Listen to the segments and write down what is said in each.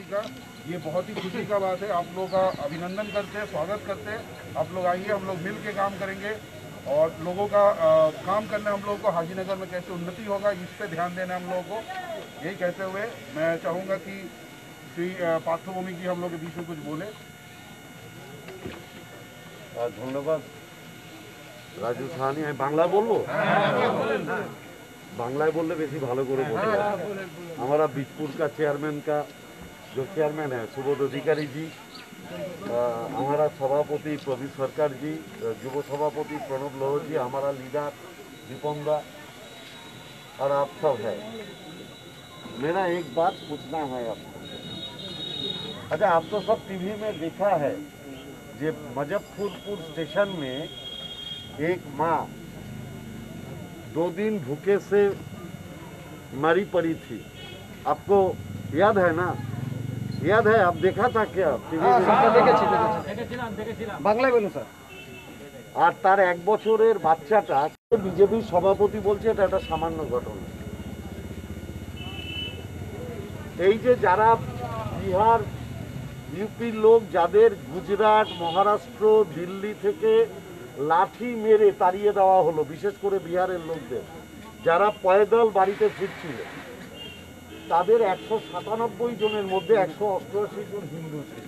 का ये बहुत ही खुशी का बात है। आप लोगों का अभिनंदन करते हैं, स्वागत करते हैं। आप लोग आइए, हम लोग मिल के काम करेंगे और लोगों का काम करने हम लोगों को हाजीनगर में कैसे उन्नति होगा इस पे ध्यान देना हम लोगों को। यही कहते हुए मैं चाहूँगा कि श्री पार्थभूमि जी हम लोग के बीच में कुछ बोले। ধন্যবাদ রাজু সাহানি। আমি বাংলা বলবো, বাংলায় বললে বেশি ভালো করে বলবো। हमारा बीजपुर का चेयरमैन का जो चेयरमैन है सुबोध अधिकारी जी, हमारा सभापति प्रदीप सरकार जी, युवा सभापति प्रणब लोह जी, हमारा लीडर दीपम दा और आप सब है। मेरा एक बात पूछना है आपको। अच्छा, आप तो सब टीवी में देखा है जे मुजफ्फरपुर स्टेशन में एक माँ 2 दिन भूखे से मरी पड़ी थी। आपको याद है ना? याद है? आप देखा था क्या टीवी में? বাংলায় বলুন স্যার। আর তার 1 বছরের বাচ্চাটা বিজেপির সভাপতি বলছে এটা একটা সামান্য ঘটনা। এই যে যারা বিহার ইউপির লোক, যাদের গুজরাট, মহারাষ্ট্র, দিল্লি থেকে লাঠি মেরে তাড়িয়ে দেওয়া হলো, বিশেষ করে বিহারের লোকদের যারা পয়দল বাড়িতে ফিরছিল, তাদের 197 জনের মধ্যে 188 জন হিন্দু ছিল।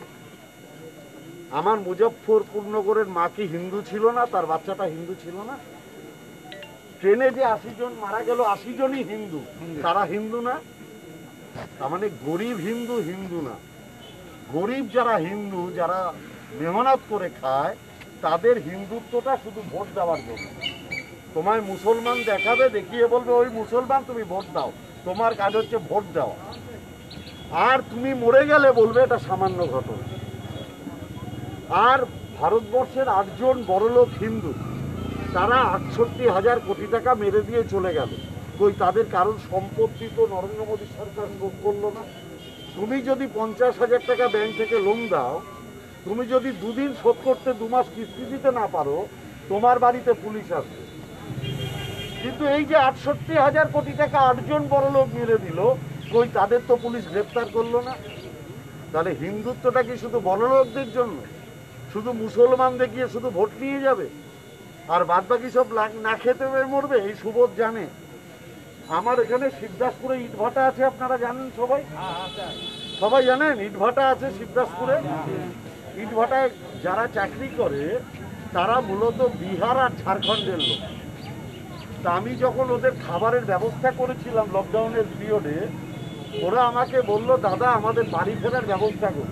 আমার মুজফ্ফরপুর নগরের মা কি হিন্দু ছিল না? তার বাচ্চাটা হিন্দু ছিল না? ট্রেনে যে 80 জন মারা গেল, 80 জনই হিন্দু, তারা হিন্দু না? তার মানে গরিব হিন্দু হিন্দু না। গরিব যারা হিন্দু, যারা মেহনত করে খায়, তাদের হিন্দুত্বটা শুধু ভোট দেওয়ার জন্য। তোমায় মুসলমান দেখাবে, দেখিয়ে বলবে ওই মুসলমান, তুমি ভোট দাও, তোমার কাজ হচ্ছে ভোট দেওয়া। আর তুমি মরে গেলে বলবে এটা সামান্য ঘটনা। আর ভারতবর্ষের 8 জন বড়লোক হিন্দু, তারা 68,000 কোটি টাকা মেরে দিয়ে চলে গেল। কই তাদের কারণ সম্পত্তি তো নরেন্দ্র মোদী সরকার ভোগ করলো না। তুমি যদি 50,000 টাকা ব্যাংক থেকে লোন দাও, তুমি যদি 2 দিন শোধ করতে 2 মাস কিস্তি দিতে না পারো, তোমার বাড়িতে পুলিশ আসবে। কিন্তু এই যে 68,000 কোটি টাকা 8 জন বড়লোক মেরে দিল, কই তাদের তো পুলিশ গ্রেপ্তার করলো না। তাহলে হিন্দুত্বটা কি শুধু বড়লোকদের জন্য? শুধু মুসলমান দেখিয়ে শুধু ভোট নিয়ে যাবে আর বাদ বাকি সব না খেতে মরবে? এই সুবোধ জানে। আমার এখানে শিবদাসপুরে ইটভাটা আছে, আপনারা জানেন সবাই? সবাই জানেন ইটভাটা আছে শিবদাসপুরে। ইটভাটায় যারা চাকরি করে তারা মূলত বিহার আর ঝাড়খণ্ডের লোক। তা আমি যখন ওদের খাবারের ব্যবস্থা করেছিলাম লকডাউনের পিরিয়ডে, ওরা আমাকে বলল, দাদা আমাদের বাড়ি ফেরার ব্যবস্থা করুন।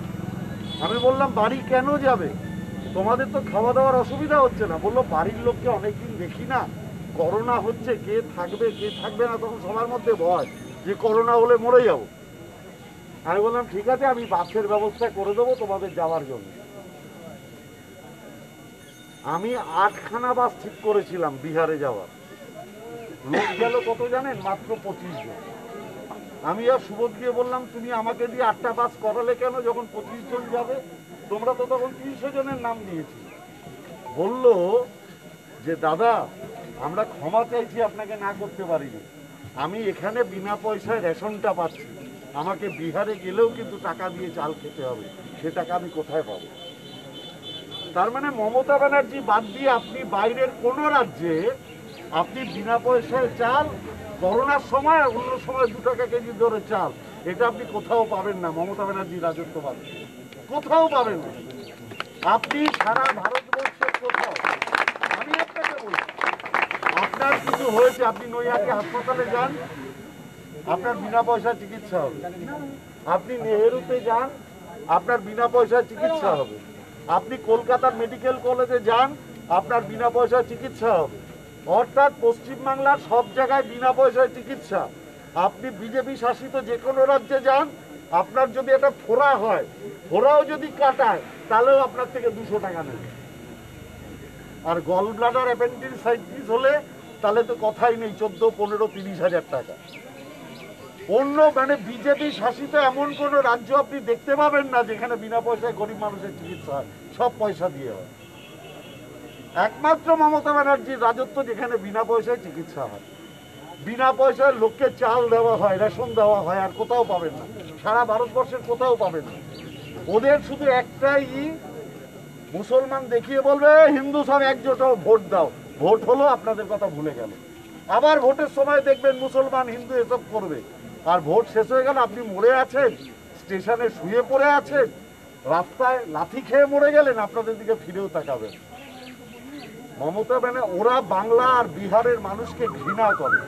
আমি বললাম, বাড়ি কেন যাবে? তোমাদের তো খাওয়া দাওয়ার অসুবিধা হচ্ছে না? বললো, বাড়ির লোককে অনেকদিন দেখি না, করোনা হচ্ছে, কে থাকবে কে থাকবে না, তখন সবার মধ্যে ভয় যে করোনা হলে মরে যাব। আমি বললাম, ঠিক আছে, আমি বাসের ব্যবস্থা করে দেবো তোমাদের যাওয়ার জন্য। আমি 8খানা বাস ঠিক করেছিলাম বিহারে যাওয়ার। লোক গেল কত জানেন? মাত্র 25 জন। আমি আর সুবোধকে বললাম, তুমি আমাকে দিয়ে 8টা বাস করালে কেন যখন 25 জন যাবে? তোমরা তো তখন 300 জনের নাম দিয়েছি। বলল যে দাদা, আমরা ক্ষমা চাইছি, আপনাকে না করতে পারিনি। আমি এখানে বিনা পয়সায় রেশনটা পাচ্ছি, আমাকে বিহারে গেলেও কিন্তু টাকা দিয়ে চাল খেতে হবে, সে টাকা আমি কোথায় পাবো? তার মানে মমতা ব্যানার্জি বাদ দিয়ে আপনি বাইরের কোনো রাজ্যে আপনি বিনা পয়সায় চাল, করোনার সময় অন্য সময় 2 টাকা কেজি ধরে চাল, এটা আপনি কোথাও পাবেন না। মমতা ব্যানার্জি রাজত্ব পাবেন, কোথাও পাবেন না আপনি সারা ভারতবর্ষের কোথাও। আমি আপনাকে বলছি, আপনার কিছু হয়েছে, আপনি নৈহাটি হাসপাতালে যান, আপনার বিনা পয়সায় চিকিৎসা হবে। আপনি নেহেরুতে যান, আপনার বিনা পয়সায় চিকিৎসা হবে। আপনি কলকাতার মেডিকেল কলেজে যান, আপনার বিনা পয়সায় চিকিৎসা হবে। অর্থাৎ পশ্চিমবাংলার সব জায়গায় বিনা পয়সায় চিকিৎসা। আপনি বিজেপি শাসিত যে কোনো রাজ্যে যান, আপনার যদি একটা ফোড়া হয়, ফোড়াও যদি কাটায়, তাহলেও আপনার থেকে 200 টাকা নেবে। আর গল ব্লাডার অ্যাপেন্ডিসাইটিস হলে তাহলে তো কথাই নেই, 14, 15, 30,000 টাকা। অন্য মানে বিজেপি শাসিত এমন কোনো রাজ্য আপনি দেখতে পাবেন না যেখানে বিনা পয়সায় গরিব মানুষের চিকিৎসা হয়, সব পয়সা দিয়ে হয়। একমাত্র মমতা ব্যানার্জির রাজত্ব যেখানে বিনা পয়সায় চিকিৎসা হয়। বিনা পয়সায় লোককে চাল দেওয়া হয়, রেশন দেওয়া হয়, আর কোথাও পাবেন না, সারা ভারতবর্ষের কোথাও পাবেন না। ওদের শুধু একটাই, মুসলমান দেখিয়ে বলবে হিন্দু সব একজোট হও, ভোট দাও। ভোট হলো, আপনাদের কথা ভুলে গেল। আবার ভোটের সময় দেখবেন মুসলমান হিন্দু এসব করবে, আর ভোট শেষ হয়ে গেল, আপনি মরে আছেন, স্টেশনে শুয়ে পড়ে আছেন, রাস্তায় লাথি খেয়ে মরে গেলেন, আপনাদের দিকে ফিরেও তাকাবেন। মমতা ব্যানার্জি, ওরা বাংলা আর বিহারের মানুষকে ঘৃণা করে,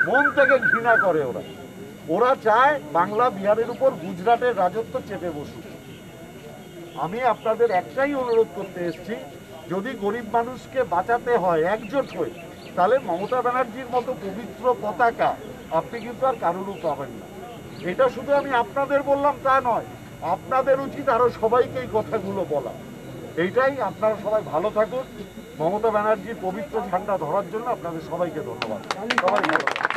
মন থেকে ঘৃণা করে। ওরা চায় বাংলা বিহারের উপর গুজরাটের রাজত্ব চেপে বসুক। আমি আপনাদের একটাই অনুরোধ করতে এসেছি, যদি গরিব মানুষকে বাঁচাতে হয় একজোট হয়ে, তাহলে মমতা ব্যানার্জির মতো পবিত্র পতাকা আপনি কিন্তু আর কারোরও পাবেন না। এটা শুধু আমি আপনাদের বললাম তা নয়, আপনাদের উচিত আরো সবাইকে এই কথাগুলো বলা। এইটাই, আপনারা সবাই ভালো থাকুন। মমতা ব্যানার্জির পবিত্র ঝান্ডা ধরার জন্য আপনাদের সবাইকে ধন্যবাদ। সবাই ভালো থাকুন।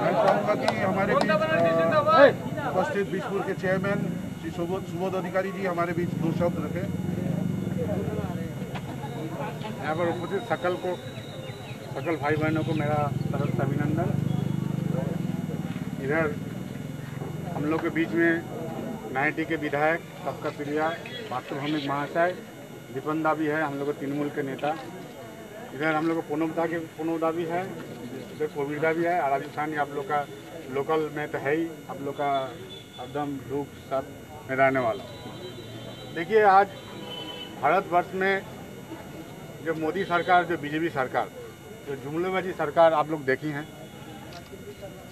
मैं चाहूँगा कि हमारे बीच उपस्थित बीजपुर के चेयरमैन श्री सुबोध अधिकारी जी हमारे बीच 2 शब्द रखें। यहाँ पर उपस्थित सकल भाई बहनों को मेरा तरफ से अभिनंदन। इधर हम लोग के बीच में नाइटी के विधायक, सबका प्रिय मातृभूमिक महाशय दीपन दा भी है, हम लोग को तृणमूल के नेता। इधर हम लोग को पुनोदा भी है, इधर कोविदा भी है, और राजस्थानी आप लोग का लोकल में तो है ही, आप लोग का एकदम दुख सब में रहने वाला। देखिए, आज भारतवर्ष में जो मोदी सरकार, जो बीजेपी सरकार, जो जुमलेबाजी सरकार आप लोग देखी हैं,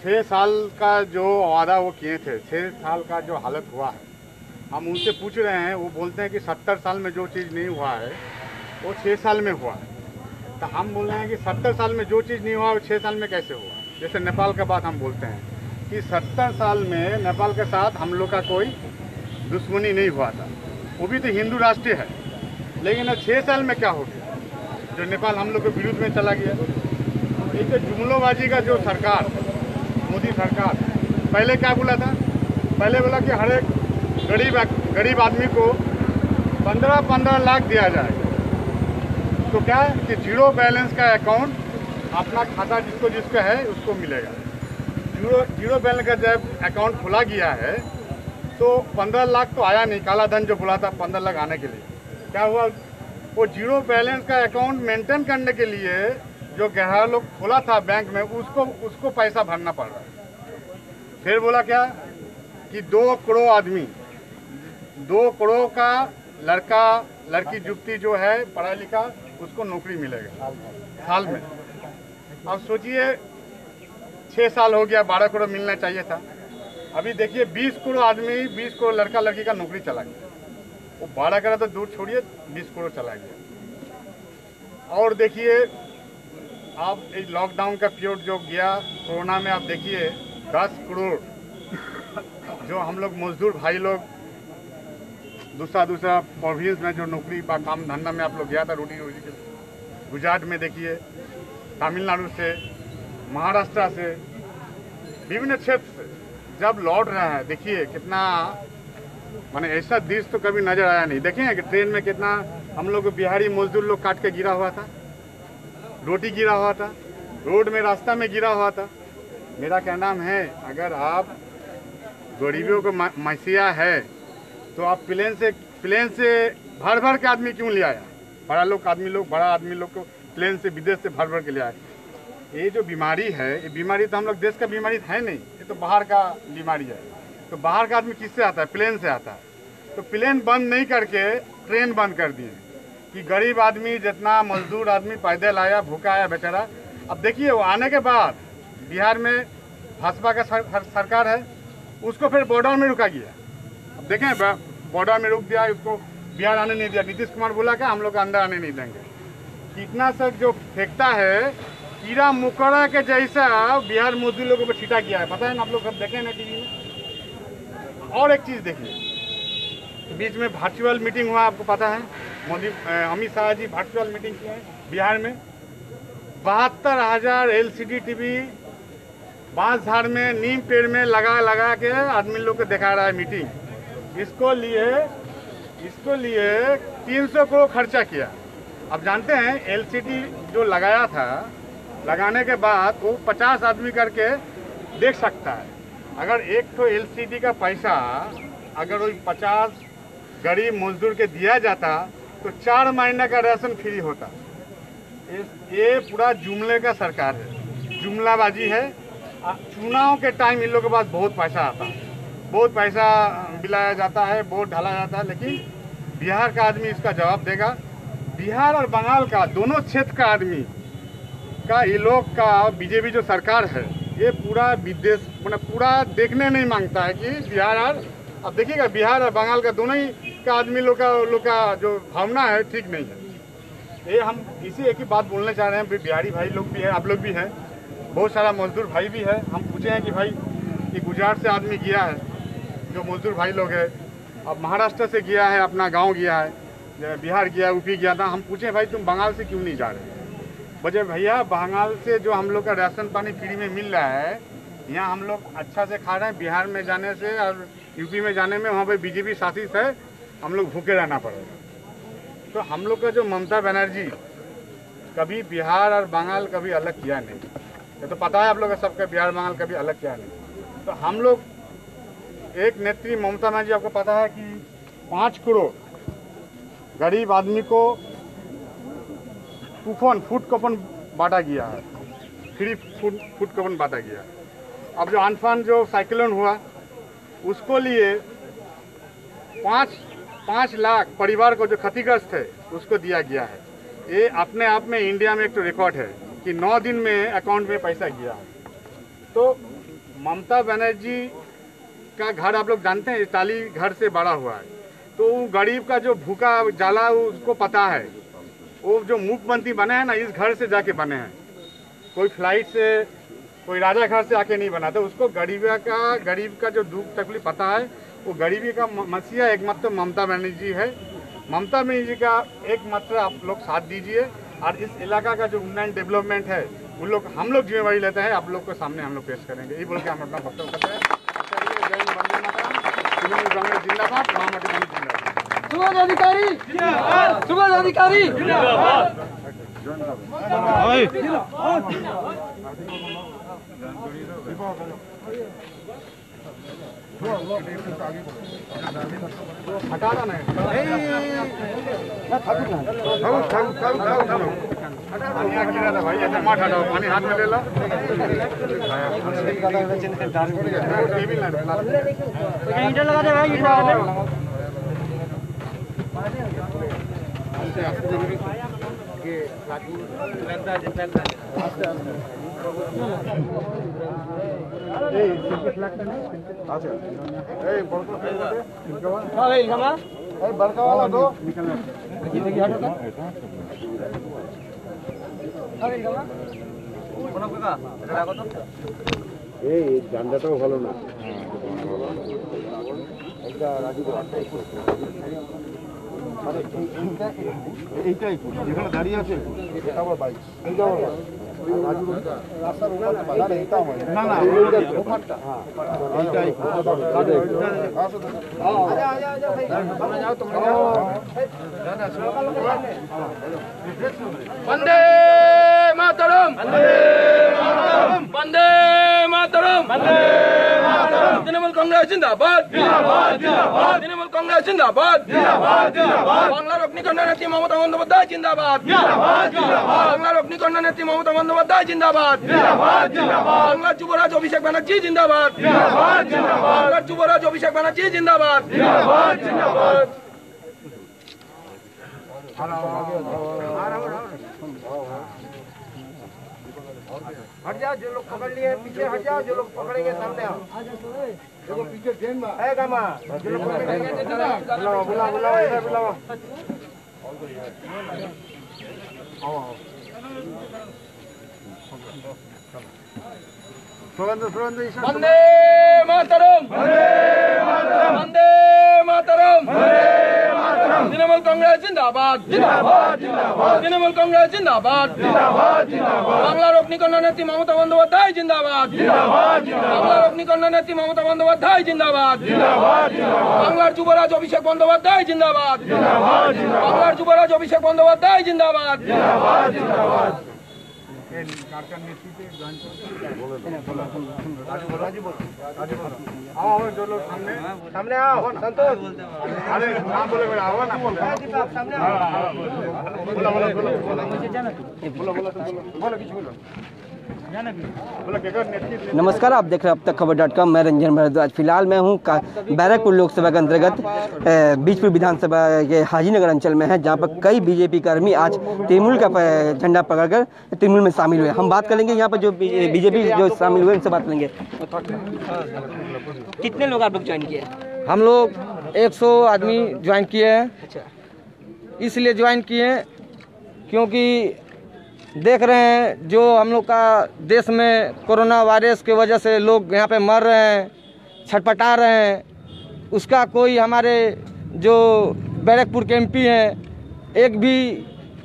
6 साल का जो वादा वो किए थे, 6 साल का जो हालत हुआ है, हम उनसे पूछ रहे हैं, वो बोलते हैं कि 70 साल में जो चीज़ नहीं हुआ है वो 6 साल में हुआ है। तो हम बोल रहे हैं कि 70 साल में जो चीज़ नहीं हुआ वो 6 साल में कैसे हुआ। जैसे नेपाल का बात हम बोलते हैं कि 70 साल में नेपाल के साथ हम लोग का कोई दुश्मनी नहीं हुआ था, वो भी तो हिंदू राष्ट्र है, लेकिन 6 साल में क्या हो गया जो नेपाल हम लोग के विरुद्ध में चला गया। ये जो जुमलोबाजी का जो सरकार, मोदी सरकार, पहले क्या बोला था, पहले बोला कि हर एक गरीब आदमी को 15-15 लाख दिया जाए। तो क्या कि जीरो बैलेंस का अकाउंट, अपना खाता जिसको है उसको मिलेगा। जीरो बैलेंस का जब अकाउंट खोला गया है तो 15 लाख तो आया नहीं, काला धन जो बोला था 15 लाख आने के लिए, क्या हुआ, वो जीरो बैलेंस का अकाउंट मेंटेन करने के लिए जो ग्राहक लोग खोला था बैंक में, उसको पैसा भरना पड़ रहा है। फिर बोला क्या कि 2 करोड़ आदमी, 2 करोड़ का लड़का लड़की युवती जो है पढ़ा लिखा, उसको नौकरी मिलेगा साल में। अब सोचिए 6 साल हो गया, 12 करोड़ मिलना चाहिए था। अभी देखिए 20 करोड़ आदमी, 20 करोड़ लड़का लड़की का नौकरी चला गया। वो 12 करोड़ तो दूर छोड़िए, 20 करोड़ चला गया। और देखिए अब लॉकडाउन का पीरियड जो गया कोरोना में, आप देखिए 10 करोड़ जो हम लोग मजदूर भाई लोग दूसरा प्रोविंस में जो नौकरी का काम धंधा में आप लोग गया था रोटी के लिए, गुजरात में देखिए, तमिलनाडु से, महाराष्ट्र से, विभिन्न क्षेत्र से जब लौट रहे हैं, देखिए कितना माने ऐसा दृश्य तो कभी नजर आया नहीं। देखें कि ट्रेन में कितना हम लोग बिहारी मजदूर लोग काट के गिरा हुआ था, रोटी गिरा हुआ था, रोड में रास्ता में गिरा हुआ था। मेरा कहना है, अगर आप गरीबियों को मसीहा है तो आप प्लेन से भर के आदमी क्यों ले आया, बड़ा आदमी लोग को प्लेन से विदेश से भर के ले आए। ये जो बीमारी है, ये बीमारी तो हम लोग देश का बीमारी है नहीं, ये तो बाहर का बीमारी है। तो बाहर का आदमी किससे आता है, प्लेन से आता है। तो प्लेन बंद नहीं करके ट्रेन बंद कर दिए कि गरीब आदमी, जितना मजदूर आदमी पैदल आया, भूखा आया बेचारा। अब देखिए वो आने के बाद बिहार में भाजपा का सरकार है, उसको फिर बॉर्डर में रुका गया। अब देखें बॉर्डर में रुक दिया, उसको बिहार आने नहीं दिया। नीतीश कुमार बोला कि हम लोग अंदर आने नहीं देंगे। कीटनाशक जो फेंकता है कीड़ा मकोड़ा के जैसा बिहार मोदी लोगों को छीटा गया है, पता है ना, आप लोग सब देखें ना टीवी में। और एक चीज़ देखिए, बीच में वर्चुअल मीटिंग हुआ, आपको पता है, अमित शाह जी वर्चुअल मीटिंग किए हैं बिहार में। 72,000 LCD टीवी बांसझाड़ में, नीम पेड़ में लगा के आदमी लोग को दिखा रहा है मीटिंग। इसको लिए 300 करोड़ खर्चा किया। अब जानते हैं एलसीडी जो लगाया था, लगाने के बाद वो 50 आदमी करके देख सकता है। अगर एक तो एलसीडी का पैसा अगर वही 50 गरीब मजदूर के दिया जाता तो 4 महीने का राशन फ्री होता। ये पूरा जुमले का सरकार है, जुमलाबाजी है। चुनाव के टाइम इन लोगों के पास बहुत पैसा आता है, बहुत पैसा बिलाया जाता है, वोट डाला जाता है, लेकिन बिहार का आदमी इसका जवाब देगा। बिहार और बंगाल का दोनों क्षेत्र का आदमी का ये लोग का बीजेपी जो सरकार है ये पूरा विदेश मतलब पूरा देखने नहीं मांगता है कि बिहार और अब देखिएगा बिहार और बंगाल का दोनों ही का आदमी लोग का जो भावना है ठीक नहीं है। ये हम इसी एक ही बात बोलना चाह रहे हैं। बिहारी भाई लोग भी हैं, आप लोग भी हैं, बहुत सारा मजदूर भाई भी है। हम पूछे हैं कि भाई ये गुजरात से आदमी गया है जो मजदूर भाई लोग है, अब महाराष्ट्र से गया है, अपना गांव गया है, बिहार गया, यूपी गया था। हम पूछे भाई तुम बंगाल से क्यों नहीं जा रहे? वजह भैया बंगाल से जो हम लोग का राशन पानी फ्री में मिल रहा है, यहाँ हम लोग अच्छा से खा रहे हैं। बिहार में जाने से और यूपी में जाने में वहाँ पे बीजेपी शासित है, हम लोग भूखे रहना पड़ेगा। तो हम लोग का जो ममता बनर्जी कभी बिहार और बंगाल कभी अलग किया नहीं, ये तो पता है आप लोग सबका, बिहार बंगाल कभी अलग किया नहीं। तो हम लोग एक नेत्री ममता बनर्जी, आपको पता है कि 5 करोड़ गरीब आदमी को फूड कूपन बांटा गया है, फ्री फूड कूपन बांटा गया। अब जो अनफान जो साइक्लोन हुआ उसको लिए 5 लाख परिवार को जो क्षतिग्रस्त है उसको दिया गया है। ये अपने आप में इंडिया में एक तो रिकॉर्ड है कि 9 दिन में अकाउंट में पैसा गया है। तो ममता बनर्जी का घर आप लोग जानते हैं, इटाली घर से बड़ा हुआ है। तो गरीब का जो भूखा जाला उसको पता है, वो जो मुख्यमंत्री बने हैं ना इस घर से जाके बने हैं, कोई फ्लाइट से कोई राजा घर से आके नहीं बना। तो उसको गरीब का जो दुख तकलीफ पता है। वो गरीबी का मसीहा एकमात्र ममता बनर्जी है। ममता बनर्जी का एकमात्र आप लोग साथ दीजिए और इस इलाका का जो उन्नयन डेवलपमेंट है उन लोग हम लोग जिम्मेवारी लेते हैं, आप लोग को सामने हम लोग पेश करेंगे। ये बोल के हम अपना वक्तव्य करते हैं। कांग्रेस जिंदाबाद, महामती जिंदाबाद, सुभाष अधिकारी जिंदाबाद, सुभाष अधिकारी जिंदाबाद। हटाना नहीं, भाई ऐसे मत हटाओ, पानी हाथ में ले लो। ईंट लगा दे भाई, ईंट लगा दे। बड़का वाला दो এই জানলাটাও ভালো না। এইটাই যেখানে দাঁড়িয়ে আছে এটা আমার বাইক, এইটা আমার বাইক। রাস্তার উপরে এইটা আমার না না ওখানটা, হ্যাঁ এইটাই যাও তোমরা যাও। वंदे मातरम, वंदे मातरम, तृणमूल कांग्रेस जिंदाबाद, तृणमूल कांग्रेस जिंदाबाद, बांग्लार अग्निकंड नेत्री ममता बंदोपाध्याय जिंदाबाद, बांग्लार अग्निकंड नेत्री ममता बंदोपाध्याय जिंदाबाद, बांग्लार युवराज अभिषेक बनर्जी जिंदाबाद, बांग्लार युवराज अभिषेक बनर्जी जिंदाबाद। हट जाओ, जो लोग पकड़ लिए पीछे हट जाओ, जो लोग पकड़ेंगे सामने आओ। देखो पीछे ट्रेन में है गामा, जो लोग पकड़ेंगे बुलाओ बुलाओ बुलाओ, इधर बुलाओ। वंदे मातरम, वंदे मातरम, वंदे मातरम, तृणमूल कांग्रेस जिंदाबाद तृणमूल कांग्रेस जिंदाबाद বাংলা রক্ষীকরণ নেত্রী মমতা বন্দ্যোপাধ্যায় জিন্দাবাদ বাংলা রক্ষীকরণ নেত্রী মমতা বন্দ্যোপাধ্যায় জিন্দাবাদ বাংলার যুবরাজ অভিষেক বন্দ্যোপাধ্যায় জিন্দাবাদ বাংলার যুবরাজ অভিষেক বন্দ্যোপাধ্যায় জিন্দাবাদ सामने आओ संतोष अरे नाम बोले आओ ना नमस्कार, आप देख रहे हैं अब तक खबर.com। मैं रंजन भारद्वाज। फिलहाल मैं हूँ बैरकपुर लोकसभा के अंतर्गत बीजपुर विधानसभा के हाजीनगर अंचल में है, जहाँ पर कई बीजेपी कर्मी आज तृणमूल का झंडा पकड़कर तृणमूल में शामिल हुए। हम बात करेंगे यहाँ पर जो बीजेपी जो शामिल हुए उनसे बात करेंगे। कितने लोग आप लोग ज्वाइन किए? हम लोग 100 आदमी ज्वाइन किए हैं। अच्छा, इसलिए ज्वाइन किए क्योंकि देख रहे हैं जो हम लोग का देश में कोरोना वायरस की वजह से लोग यहाँ पे मर रहे हैं, छटपटा रहे हैं, उसका कोई हमारे जो बैरकपुर के एमपी हैं एक भी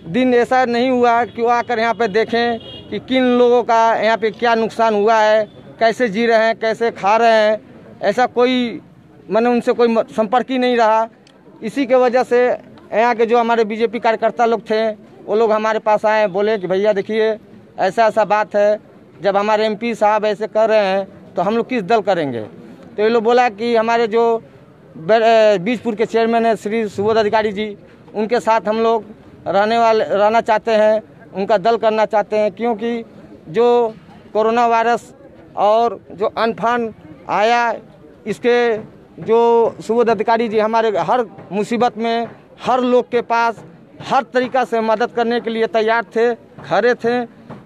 दिन ऐसा नहीं हुआ कि वो आकर यहाँ पे देखें कि किन लोगों का यहाँ पे क्या नुकसान हुआ है, कैसे जी रहे हैं, कैसे खा रहे हैं। ऐसा कोई मैंने उनसे कोई संपर्क ही नहीं रहा। इसी के वजह से यहाँ के जो हमारे बीजेपी कार्यकर्ता लोग थे वो लोग हमारे पास आए, बोले कि भैया देखिए ऐसा ऐसा बात है, जब हमारे एमपी साहब ऐसे कर रहे हैं तो हम लोग किस दल करेंगे। तो ये लोग बोला कि हमारे जो बीजपुर के चेयरमैन है श्री सुबोध अधिकारी जी, उनके साथ हम लोग रहना चाहते हैं, उनका दल करना चाहते हैं, क्योंकि जो कोरोना वायरस और जो अनफान आया इसके जो सुबोध अधिकारी जी हमारे हर मुसीबत में हर लोग के पास हर तरीक़ा से मदद करने के लिए तैयार थे, खड़े थे।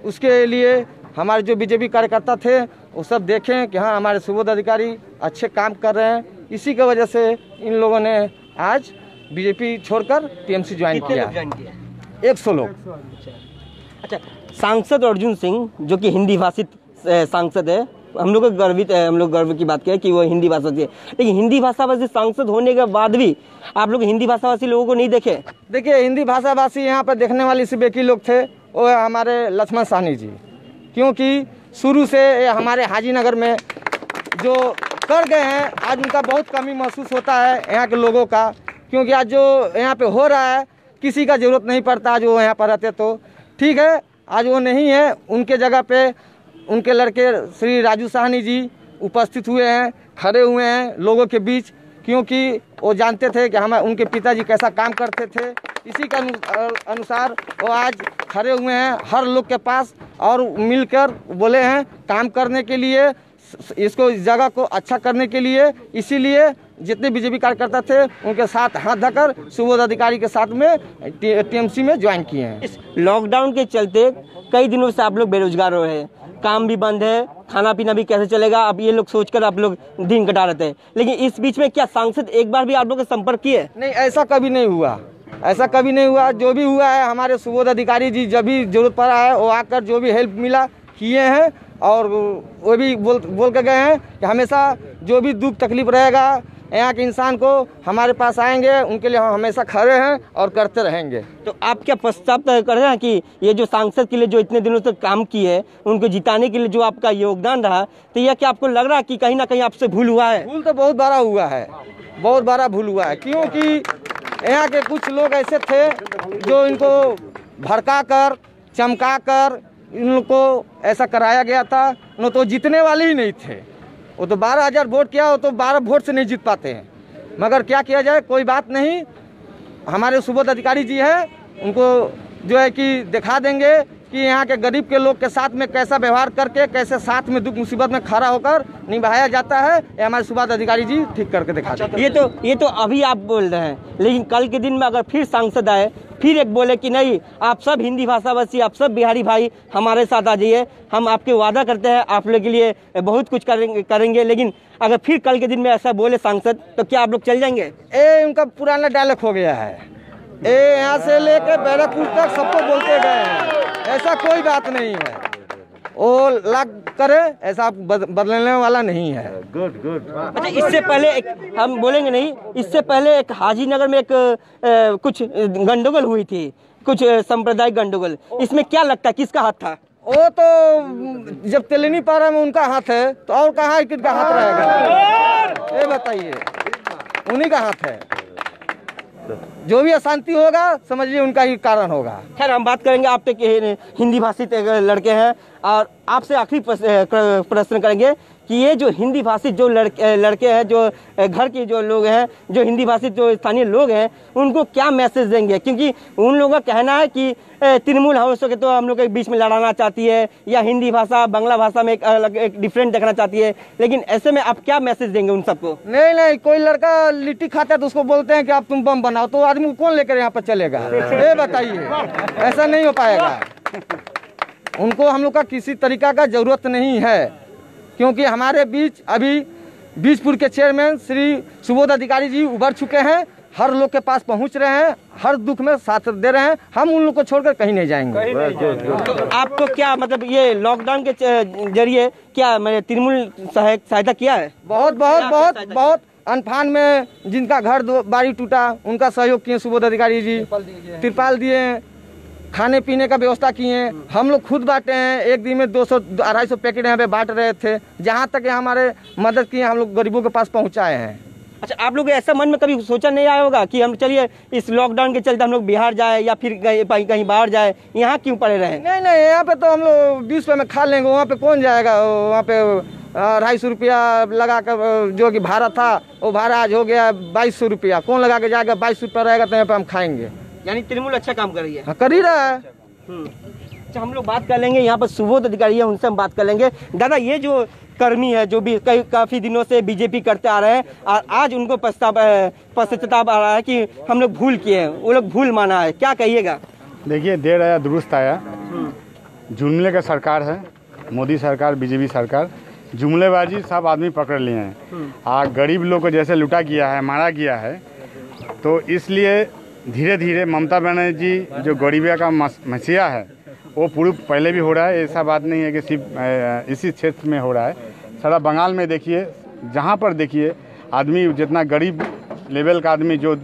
उसके लिए हमारे जो बीजेपी कार्यकर्ता थे वो सब देखें कि हाँ हमारे सुबोध अधिकारी अच्छे काम कर रहे हैं। इसी की वजह से इन लोगों ने आज बीजेपी छोड़कर टीएमसी ज्वाइन किया। 100 लोग। अच्छा, सांसद अर्जुन सिंह जो कि हिंदी भाषित सांसद है, हम लोग गर्वित है, हम लोग गर्व की बात करें कि वो हिंदी भाषा से, लेकिन हिंदी भाषाभाषी सांसद होने के बाद भी आप लोग हिंदी भाषाभाषी लोगों को नहीं देखे। देखिए हिंदी भाषाभाषी यहाँ पर देखने वाले सिर्फ एक ही लोग थे, वो है हमारे लक्ष्मण साहनी जी, क्योंकि शुरू से हमारे हाजीनगर में जो कर गए हैं आज उनका बहुत कमी महसूस होता है यहाँ के लोगों का, क्योंकि आज जो यहाँ पे हो रहा है किसी का ज़रूरत नहीं पड़ता। आज वो यहाँ पर रहते तो ठीक है, आज वो नहीं है, उनके जगह पे उनके लड़के श्री राजू साहनी जी उपस्थित हुए हैं, खड़े हुए हैं लोगों के बीच, क्योंकि वो जानते थे कि हम उनके पिताजी कैसा काम करते थे। इसी के अनुसार वो आज खड़े हुए हैं हर लोग के पास और मिलकर बोले हैं काम करने के लिए, इसको इस जगह को अच्छा करने के लिए। इसीलिए जितने बीजेपी कार्यकर्ता थे उनके साथ हाथ धकर सुबोध अधिकारी के साथ में टीएमसी में ज्वाइन किए हैं। इस लॉकडाउन के चलते कई दिनों से आप लोग बेरोजगार हो रहे हैं, काम भी बंद है, खाना पीना भी कैसे चलेगा, अब ये लोग सोचकर आप लोग दिन कटा रहे थे। लेकिन इस बीच में क्या सांसद एक बार भी आप लोग का संपर्क किए? नहीं, ऐसा कभी नहीं हुआ, ऐसा कभी नहीं हुआ। जो भी हुआ है हमारे सुबोध अधिकारी जी जब भी जरूरत पड़ा है वो आकर जो भी हेल्प मिला किए हैं, और वो भी बोल के गए हैं कि हमेशा जो भी दुख तकलीफ रहेगा यहाँ के इंसान को हमारे पास आएंगे, उनके लिए हम हमेशा खड़े हैं और करते रहेंगे। तो आप क्या पश्चाताप कर रहे हैं कि ये जो सांसद के लिए जो इतने दिनों से काम किए है उनको जिताने के लिए जो आपका योगदान रहा, तो यह क्या आपको लग रहा है कि कहीं ना कहीं आपसे भूल हुआ है? भूल तो बहुत बड़ा हुआ है, बहुत बड़ा भूल हुआ है, क्योंकि यहाँ के कुछ लोग ऐसे थे जो इनको भड़का कर चमका कर इन लोग को ऐसा कराया गया था, न तो जीतने वाले ही नहीं थे। वो तो 12,000 वोट किया, वो तो 12 वोट से नहीं जीत पाते हैं। मगर क्या किया जाए, कोई बात नहीं, हमारे सुबोध अधिकारी जी हैं, उनको जो है कि दिखा देंगे कि यहाँ के गरीब के लोग के साथ में कैसा व्यवहार करके कैसे साथ में दुख मुसीबत में खड़ा होकर निभाया जाता है। ये हमारे सुबोध अधिकारी जी ठीक करके दिखा देंगे। ये तो अभी आप बोल रहे हैं, लेकिन कल के दिन में अगर फिर सांसद आए फिर एक बोले कि नहीं आप सब हिंदी भाषाभाषी, आप सब बिहारी भाई हमारे साथ आ जाइए, हम आपके वादा करते हैं आप लोग के लिए बहुत कुछ करेंगे, लेकिन अगर फिर कल के दिन में ऐसा बोले सांसद तो क्या आप लोग चल जाएंगे? ये उनका पुराना डायलॉग हो गया है, ये यहाँ से लेकर बैरकपुर तक सबको बोलते गए हैं, ऐसा कोई बात नहीं है। वो लाग करे, ऐसा बदलने वाला नहीं है। Good good. अच्छा, इससे पहले एक हम बोलेंगे नहीं, इससे पहले एक हाजीनगर में एक कुछ गंडगोल हुई थी, कुछ सांप्रदायिक गंडगोल, इसमें क्या लगता है किसका हाथ था? वो तो जब तेलनी पारा में उनका हाथ है तो और कहाँ किसका हाथ रहेगा, ये बताइए, उन्हीं का हाथ है। जो भी अशांति होगा समझिए उनका ही कारण होगा। खैर हम बात करेंगे, आप एक हिंदी भाषी लड़के हैं और आपसे आखिरी प्रश्न करेंगे कि ये जो हिंदी भाषी जो लड़के हैं, जो घर के जो लोग हैं, जो हिंदी भाषी जो स्थानीय लोग हैं, उनको क्या मैसेज देंगे? क्योंकि उन लोगों का कहना है कि तृणमूल हाउस के तो हम लोग के बीच में लड़ाना चाहती है, या हिंदी भाषा बांग्ला भाषा में एक अलग एक डिफरेंट देखना चाहती है, लेकिन ऐसे में आप क्या मैसेज देंगे उन सबको? नहीं, कोई लड़का लिट्टी खाता है तो उसको बोलते हैं कि आप तुम बम बनाओ, तो आदमी कौन लेकर यहाँ पर चलेगा? ये बताइए, ऐसा नहीं हो पाएगा। उनको हम लोग का किसी तरीका का जरूरत नहीं है, क्योंकि हमारे बीच अभी बीजपुर के चेयरमैन श्री सुबोध अधिकारी जी उभर चुके हैं, हर लोग के पास पहुंच रहे हैं, हर दुख में साथ दे रहे हैं, हम उन लोग को छोड़कर कहीं नहीं जाएंगे। तो आपको क्या मतलब ये लॉकडाउन के जरिए क्या मैंने तृणमूल सहायता किया है? बहुत अनफान में जिनका घर बाड़ी टूटा उनका सहयोग किए सुबोध अधिकारी जी, तिरपाल दिए, खाने पीने का व्यवस्था किए, हम लोग खुद बांटे हैं। एक दिन में 200-250 पैकेट यहाँ पे बांट रहे थे, जहाँ तक हमारे मदद किए हम लोग गरीबों के पास पहुँचाए हैं। अच्छा, आप लोग ऐसा मन में कभी सोचा नहीं आया होगा कि हम चलिए इस लॉकडाउन के चलते हम लोग बिहार जाए या फिर कहीं बाहर जाए, यहाँ क्यों पड़े रहे? नहीं, यहाँ पे तो हम लोग 20 रुपये में खा लेंगे, वहाँ पे कौन जाएगा? वहाँ पे 250 रुपया लगा कर जो कि भाड़ा था वो भाड़ा आज हो गया 2200 रुपया, कौन लगा के जाएगा? 22 रुपया रहेगा तो यहाँ पे हम खाएंगे। यानी तृणमूल अच्छा काम कर रही है। कर ही रहा है। अच्छा, हम लोग बात कर लेंगे, यहाँ पर सुबोध अधिकारी है, उनसे हम बात कर लेंगे। दादा, ये जो कर्मी है जो भी काफी दिनों से बीजेपी करते आ रहे हैं और आज उनको पश्चाताप आ रहा है कि हम लोग भूल किए हैं, वो लोग भूल माना है, क्या कहिएगा? देखिए, देर आया दुरुस्त आया। जुमले का सरकार है, मोदी सरकार, बीजेपी सरकार, जुमलेबाजी सब आदमी पकड़ लिए हैं। गरीब लोग को जैसे लुटा गया है, मारा गया है, तो इसलिए धीरे धीरे ममता बनर्जी जो गरीबिया का मसीहा है वो पूरी पहले भी हो रहा है। ऐसा बात नहीं है कि सिर्फ इसी क्षेत्र में हो रहा है, सारा बंगाल में देखिए, जहाँ पर देखिए आदमी जितना गरीब लेवल का आदमी जो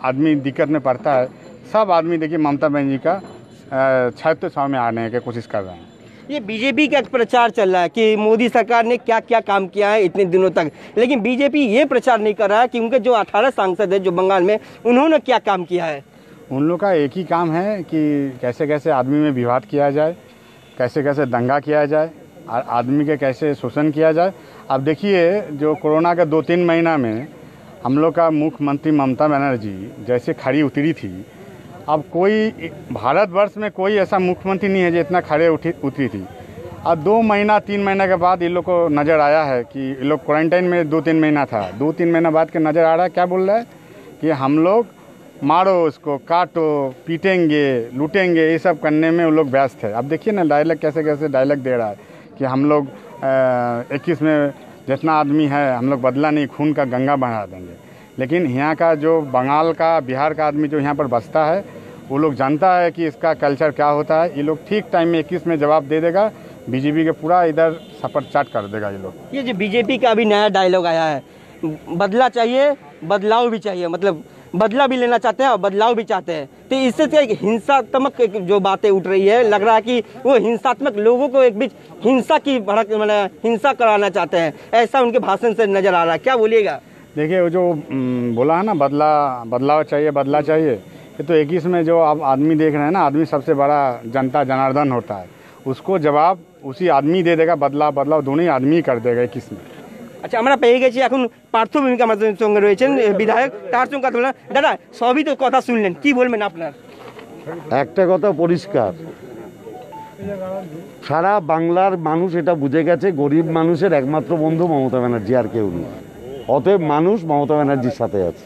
आदमी दिक्कत में पड़ता है, सब आदमी देखिए ममता बनर्जी का छत्र छाव में आने की कोशिश कर रहे हैं। ये बीजेपी का प्रचार चल रहा है कि मोदी सरकार ने क्या क्या काम किया है इतने दिनों तक, लेकिन बीजेपी ये प्रचार नहीं कर रहा है कि उनके जो 18 सांसद है जो बंगाल में, उन्होंने क्या काम किया है। उन लोग का एक ही काम है कि कैसे कैसे आदमी में विवाद किया जाए, कैसे कैसे दंगा किया जाए और आदमी के कैसे शोषण किया जाए। अब देखिए, जो कोरोना के 2-3 महीना में हम लोग का मुख्यमंत्री ममता बनर्जी जैसे खड़ी उतरी थी, अब कोई भारतवर्ष में कोई ऐसा मुख्यमंत्री नहीं है जो इतना खड़े उतरी थी। अब 2 महीना 3 महीना के बाद इन लोग को नज़र आया है कि ये लोग क्वारंटाइन में 2-3 महीना था, 2-3 महीना बाद के नज़र आ रहा है, क्या बोल रहा है कि हम लोग मारो उसको, काटो, पीटेंगे, लूटेंगे, ये सब करने में वो लोग व्यस्त है। अब देखिए ना डायलॉग कैसे कैसे डायलॉग दे रहा है कि हम लोग 21 में जितना आदमी है हम लोग बदला नहीं, खून का गंगा बहा देंगे। लेकिन यहाँ का जो बंगाल का, बिहार का आदमी जो यहाँ पर बसता है, वो लोग जानता है कि इसका कल्चर क्या होता है। ये लोग ठीक टाइम में 21 में जवाब दे देगा, बीजेपी के पूरा इधर सपर चाट कर देगा ये लोग। ये जो बीजेपी का अभी नया डायलॉग आया है, बदला चाहिए, बदलाव भी चाहिए, मतलब बदला भी लेना चाहते हैं और बदलाव भी चाहते हैं, तो इससे एक हिंसात्मक जो बातें उठ रही है, लग रहा है कि वो हिंसात्मक लोगों को एक बीच हिंसा की भड़क, मतलब हिंसा कराना चाहते हैं, ऐसा उनके भाषण से नजर आ रहा है, क्या बोलिएगा? देखिए, वो जो बोला है ना बदलाव चाहिए, बदला चाहिए, ये तो 21 में जो आप आदमी देख रहे हैं ना, आदमी सबसे बड़ा जनता जनार्दन होता है, उसको जवाब उसी आदमी दे देगा। बदलाव दोनों ही आदमी कर देगा 21 में। আচ্ছা, আমরা পেয়ে গেছি এখন পার্থ ভূমিকা আমাদের সঙ্গে রয়েছেন বিধায়ক, তার সঙ্গে কথা বললাম। দাদা, সবই তো কথা শুনলেন, কি বলবেন আপনার? একটা কথা পরিষ্কার, সারা বাংলার মানুষ এটা বুঝে গেছে, গরিব মানুষের একমাত্র বন্ধু মমতা ব্যানার্জি, আর কেউ নেই। অতএব মানুষ মমতা ব্যানার্জির সাথে আছে।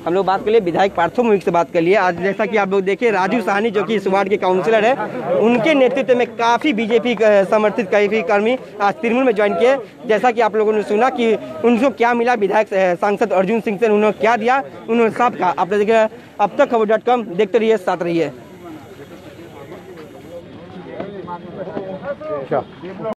हम लोग बात कर लिए विधायक पार्थ भूमिक से बात कर लिए। आज जैसा कि आप लोग देखिए, राजीव साहनी जो कि इस वार्ड के काउंसलर है, उनके नेतृत्व में काफ़ी बीजेपी समर्थित काफ़ी कर्मी आज तृणमूल में ज्वाइन किए। जैसा कि आप लोगों ने सुना कि उनको क्या मिला, विधायक सांसद अर्जुन सिंह से उन्होंने क्या दिया, उन्होंने साफ कहा। आप देखिए, अब तक खबर.com देखते रहिए, साथ रहिए। डेवलप